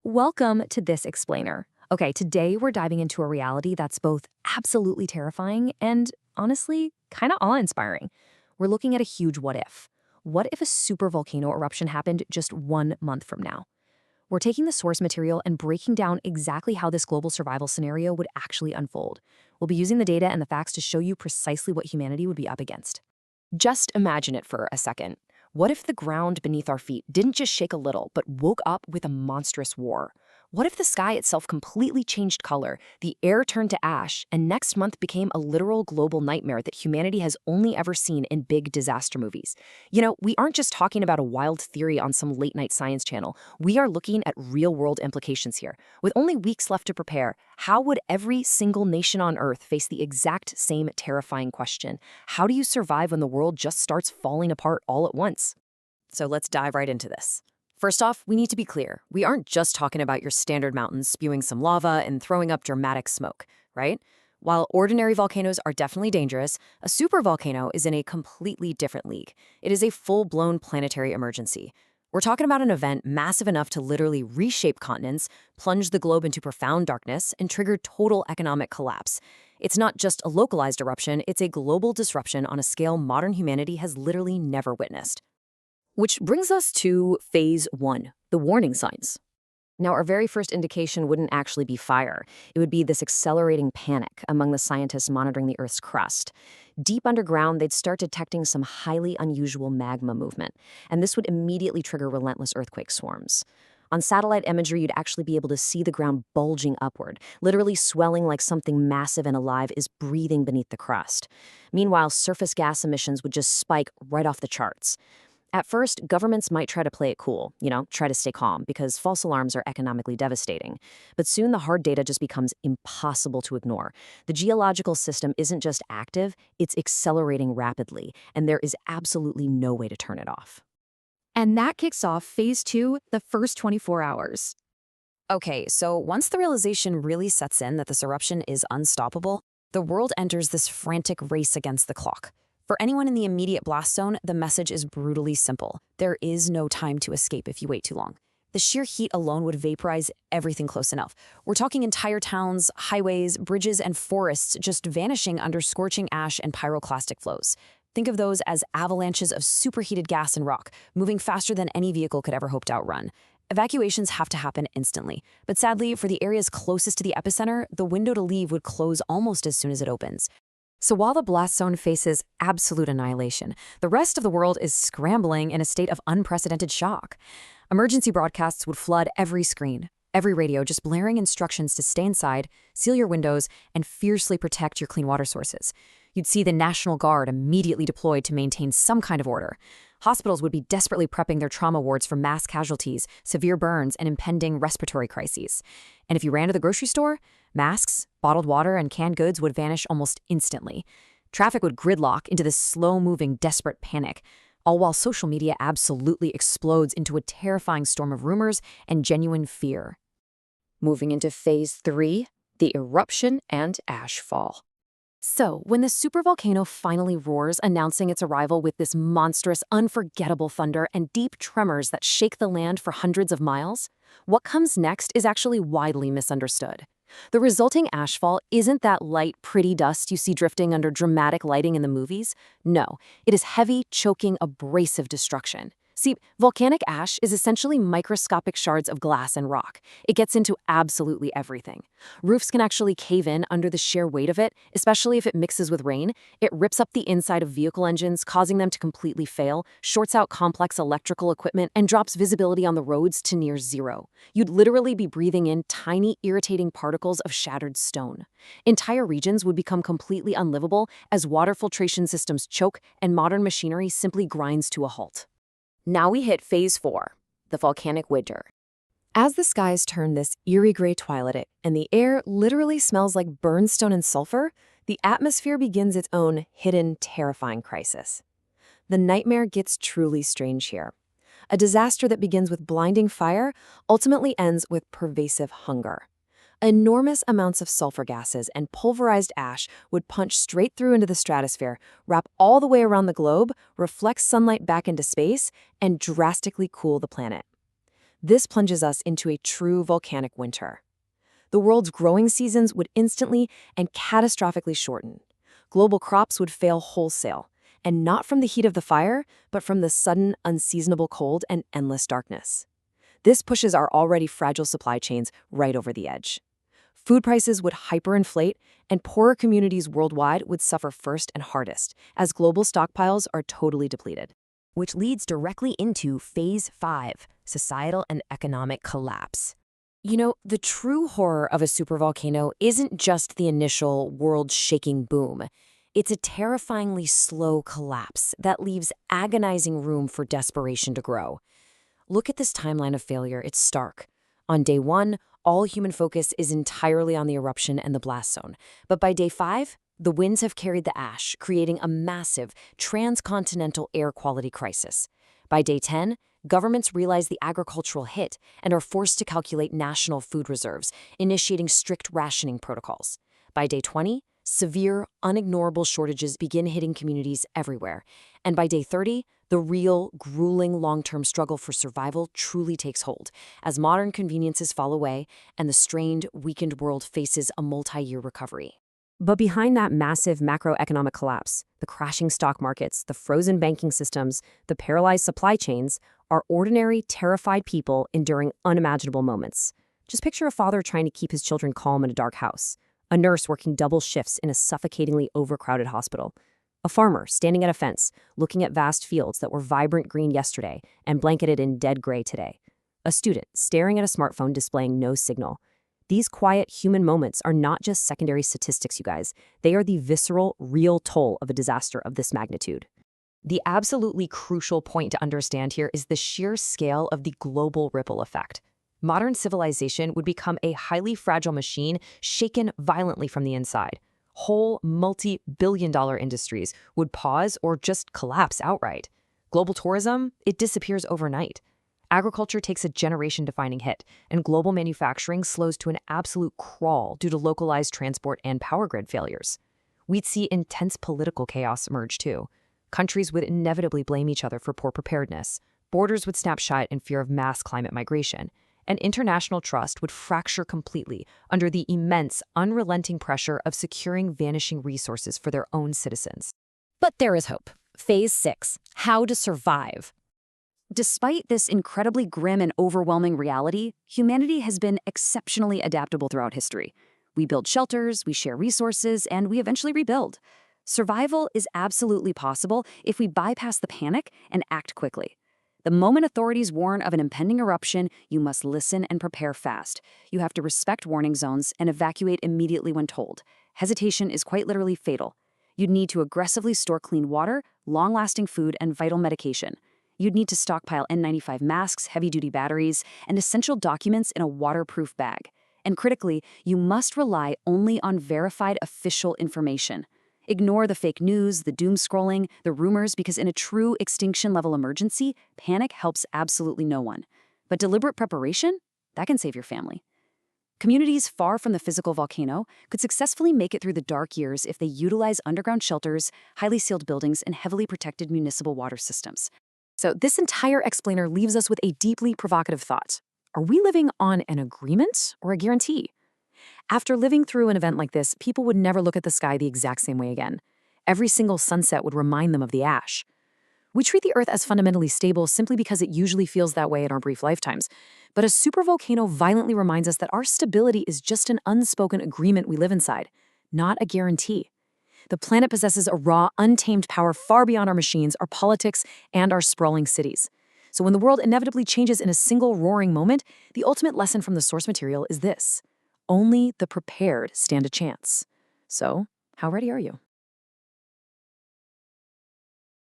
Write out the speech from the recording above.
Welcome to This Explainer. Okay, today we're diving into a reality that's both absolutely terrifying and, honestly, kind of awe-inspiring. We're looking at a huge what if. What if a supervolcano eruption happened just 1 month from now? We're taking the source material and breaking down exactly how this global survival scenario would actually unfold. We'll be using the data and the facts to show you precisely what humanity would be up against. Just imagine it for a second. What if the ground beneath our feet didn't just shake a little, but woke up with a monstrous war? What if the sky itself completely changed color, the air turned to ash, and next month became a literal global nightmare that humanity has only ever seen in big disaster movies? We aren't just talking about a wild theory on some late-night science channel. We are looking at real-world implications here. With only weeks left to prepare, how would every single nation on Earth face the exact same terrifying question? How do you survive when the world just starts falling apart all at once? So let's dive right into this. First off, we need to be clear. We aren't just talking about your standard mountains spewing some lava and throwing up dramatic smoke, right? While ordinary volcanoes are definitely dangerous, a supervolcano is in a completely different league. It is a full-blown planetary emergency. We're talking about an event massive enough to literally reshape continents, plunge the globe into profound darkness, and trigger total economic collapse. It's not just a localized eruption, it's a global disruption on a scale modern humanity has literally never witnessed. Which brings us to Phase 1, the warning signs. Now, our very first indication wouldn't actually be fire. It would be this accelerating panic among the scientists monitoring the Earth's crust. Deep underground, they'd start detecting some highly unusual magma movement, and this would immediately trigger relentless earthquake swarms. On satellite imagery, you'd actually be able to see the ground bulging upward, literally swelling like something massive and alive is breathing beneath the crust. Meanwhile, surface gas emissions would just spike right off the charts. At first, governments might try to play it cool, try to stay calm, because false alarms are economically devastating. But soon the hard data just becomes impossible to ignore. The geological system isn't just active, it's accelerating rapidly, and there is absolutely no way to turn it off. And that kicks off Phase 2, the first 24 hours. Okay, so once the realization really sets in that this eruption is unstoppable, the world enters this frantic race against the clock. For anyone in the immediate blast zone, the message is brutally simple. There is no time to escape if you wait too long. The sheer heat alone would vaporize everything close enough. We're talking entire towns, highways, bridges, and forests just vanishing under scorching ash and pyroclastic flows. Think of those as avalanches of superheated gas and rock, moving faster than any vehicle could ever hope to outrun. Evacuations have to happen instantly, but sadly, for the areas closest to the epicenter, the window to leave would close almost as soon as it opens. So while the blast zone faces absolute annihilation, the rest of the world is scrambling in a state of unprecedented shock. Emergency broadcasts would flood every screen, every radio just blaring instructions to stay inside, seal your windows, and fiercely protect your clean water sources. You'd see the National Guard immediately deployed to maintain some kind of order. Hospitals would be desperately prepping their trauma wards for mass casualties, severe burns, and impending respiratory crises. And if you ran to the grocery store, masks, bottled water, and canned goods would vanish almost instantly. Traffic would gridlock into this slow-moving, desperate panic, all while social media absolutely explodes into a terrifying storm of rumors and genuine fear. Moving into Phase 3, the eruption and ash fall. So, when the supervolcano finally roars, announcing its arrival with this monstrous, unforgettable thunder and deep tremors that shake the land for hundreds of miles, what comes next is actually widely misunderstood. The resulting ashfall isn't that light, pretty dust you see drifting under dramatic lighting in the movies. No, it is heavy, choking, abrasive destruction. See, volcanic ash is essentially microscopic shards of glass and rock. It gets into absolutely everything. Roofs can actually cave in under the sheer weight of it, especially if it mixes with rain. It rips up the inside of vehicle engines, causing them to completely fail, shorts out complex electrical equipment, and drops visibility on the roads to near zero. You'd literally be breathing in tiny, irritating particles of shattered stone. Entire regions would become completely unlivable as water filtration systems choke and modern machinery simply grinds to a halt. Now we hit Phase 4, the volcanic winter. As the skies turn this eerie gray twilight and the air literally smells like burnstone and sulfur, the atmosphere begins its own hidden, terrifying crisis. The nightmare gets truly strange here. A disaster that begins with blinding fire ultimately ends with pervasive hunger. Enormous amounts of sulfur gases and pulverized ash would punch straight through into the stratosphere, wrap all the way around the globe, reflect sunlight back into space, and drastically cool the planet. This plunges us into a true volcanic winter. The world's growing seasons would instantly and catastrophically shorten. Global crops would fail wholesale, and not from the heat of the fire, but from the sudden, unseasonable cold and endless darkness. This pushes our already fragile supply chains right over the edge. Food prices would hyperinflate, and poorer communities worldwide would suffer first and hardest, as global stockpiles are totally depleted. Which leads directly into Phase 5, societal and economic collapse. The true horror of a supervolcano isn't just the initial world-shaking boom. It's a terrifyingly slow collapse that leaves agonizing room for desperation to grow. Look at this timeline of failure. It's stark. On day 1, all human focus is entirely on the eruption and the blast zone. But by day 5, the winds have carried the ash, creating a massive transcontinental air quality crisis. By day 10, governments realize the agricultural hit and are forced to calculate national food reserves, initiating strict rationing protocols. By day 20, severe, unignorable shortages begin hitting communities everywhere. And by day 30, the real, grueling long-term struggle for survival truly takes hold, as modern conveniences fall away and the strained, weakened world faces a multi-year recovery. But behind that massive macroeconomic collapse, the crashing stock markets, the frozen banking systems, the paralyzed supply chains, are ordinary, terrified people enduring unimaginable moments. Just picture a father trying to keep his children calm in a dark house, a nurse working double shifts in a suffocatingly overcrowded hospital, a farmer standing at a fence, looking at vast fields that were vibrant green yesterday and blanketed in dead gray today, a student staring at a smartphone displaying no signal. These quiet human moments are not just secondary statistics, you guys. They are the visceral, real toll of a disaster of this magnitude. The absolutely crucial point to understand here is the sheer scale of the global ripple effect. Modern civilization would become a highly fragile machine shaken violently from the inside. Whole multi-billion-dollar industries would pause or just collapse outright. Global tourism, it disappears overnight. Agriculture takes a generation-defining hit, and global manufacturing slows to an absolute crawl due to localized transport and power grid failures. We'd see intense political chaos emerge too. Countries would inevitably blame each other for poor preparedness. Borders would snap shut in fear of mass climate migration. And international trust would fracture completely under the immense, unrelenting pressure of securing vanishing resources for their own citizens. But there is hope. Phase 6, how to survive. Despite this incredibly grim and overwhelming reality, humanity has been exceptionally adaptable throughout history. We build shelters, we share resources, and we eventually rebuild. Survival is absolutely possible if we bypass the panic and act quickly. The moment authorities warn of an impending eruption, you must listen and prepare fast. You have to respect warning zones and evacuate immediately when told. Hesitation is quite literally fatal. You'd need to aggressively store clean water, long-lasting food, and vital medication. You'd need to stockpile N95 masks, heavy-duty batteries, and essential documents in a waterproof bag. And critically, you must rely only on verified official information. Ignore the fake news, the doom scrolling, the rumors, because in a true extinction-level emergency, panic helps absolutely no one. But deliberate preparation? That can save your family. Communities far from the physical volcano could successfully make it through the dark years if they utilize underground shelters, highly sealed buildings, and heavily protected municipal water systems. So this entire explainer leaves us with a deeply provocative thought. Are we living on an agreement or a guarantee? After living through an event like this, people would never look at the sky the exact same way again. Every single sunset would remind them of the ash. We treat the Earth as fundamentally stable simply because it usually feels that way in our brief lifetimes. But a supervolcano violently reminds us that our stability is just an unspoken agreement we live inside, not a guarantee. The planet possesses a raw, untamed power far beyond our machines, our politics, and our sprawling cities. So when the world inevitably changes in a single roaring moment, the ultimate lesson from the source material is this: only the prepared stand a chance. So, how ready are you?